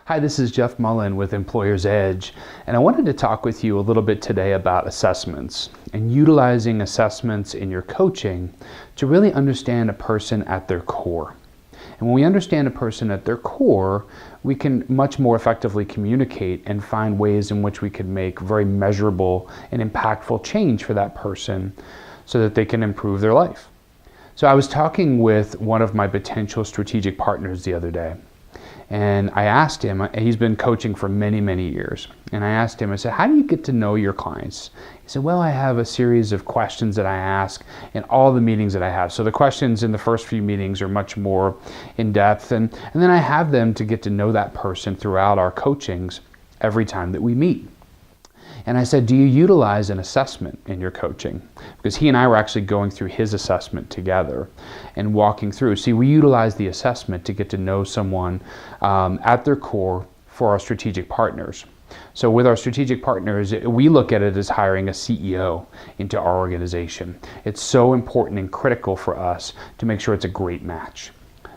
Hi, this is Jeff Mullen with Employer's Edge, and I wanted to talk with you a little bit today about assessments and utilizing assessments in your coaching to really understand a person at their core. And when we understand a person at their core, we can much more effectively communicate and find ways in which we can make very measurable and impactful change for that person so that they can improve their life. So I was talking with one of my potential strategic partners the other day. And I asked him, he's been coaching for many, many years. And I asked him, I said, how do you get to know your clients? He said, well, I have a series of questions that I ask in all the meetings that I have. So the questions in the first few meetings are much more in depth. And then I have them to get to know that person throughout our coachings every time that we meet. And I said, do you utilize an assessment in your coaching? Because he and I were actually going through his assessment together and walking through. See, we utilize the assessment to get to know someone at their core for our strategic partners. So with our strategic partners, we look at it as hiring a CEO into our organization. It's so important and critical for us to make sure it's a great match.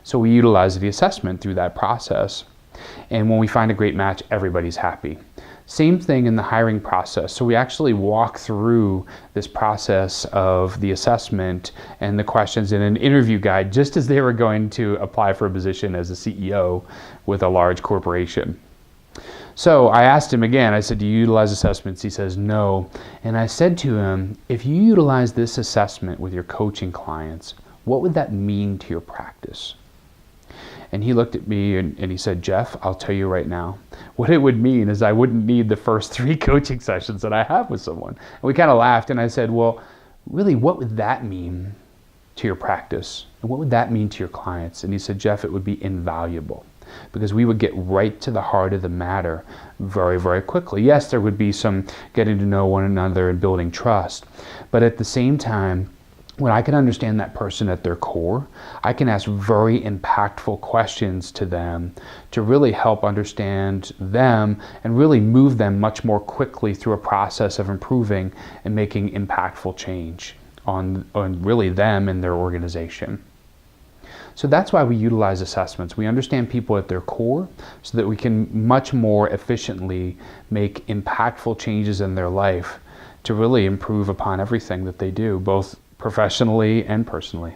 So we utilize the assessment through that process. And when we find a great match, everybody's happy. Same thing in the hiring process. So we actually walk through this process of the assessment and the questions in an interview guide, just as they were going to apply for a position as a CEO with a large corporation. So I asked him again, I said, do you utilize assessments? He says, no. And I said to him, if you utilize this assessment with your coaching clients, what would that mean to your practice? And he looked at me and he said, Jeff, I'll tell you right now, what it would mean is I wouldn't need the first 3 coaching sessions that I have with someone. And we kind of laughed and I said, well, really, what would that mean to your practice? And what would that mean to your clients? And he said, Jeff, it would be invaluable because we would get right to the heart of the matter very, very quickly. Yes, there would be some getting to know one another and building trust, but at the same time, when I can understand that person at their core, I can ask very impactful questions to them to really help understand them and really move them much more quickly through a process of improving and making impactful change on really them and their organization. So that's why we utilize assessments. We understand people at their core so that we can much more efficiently make impactful changes in their life to really improve upon everything that they do, both professionally and personally.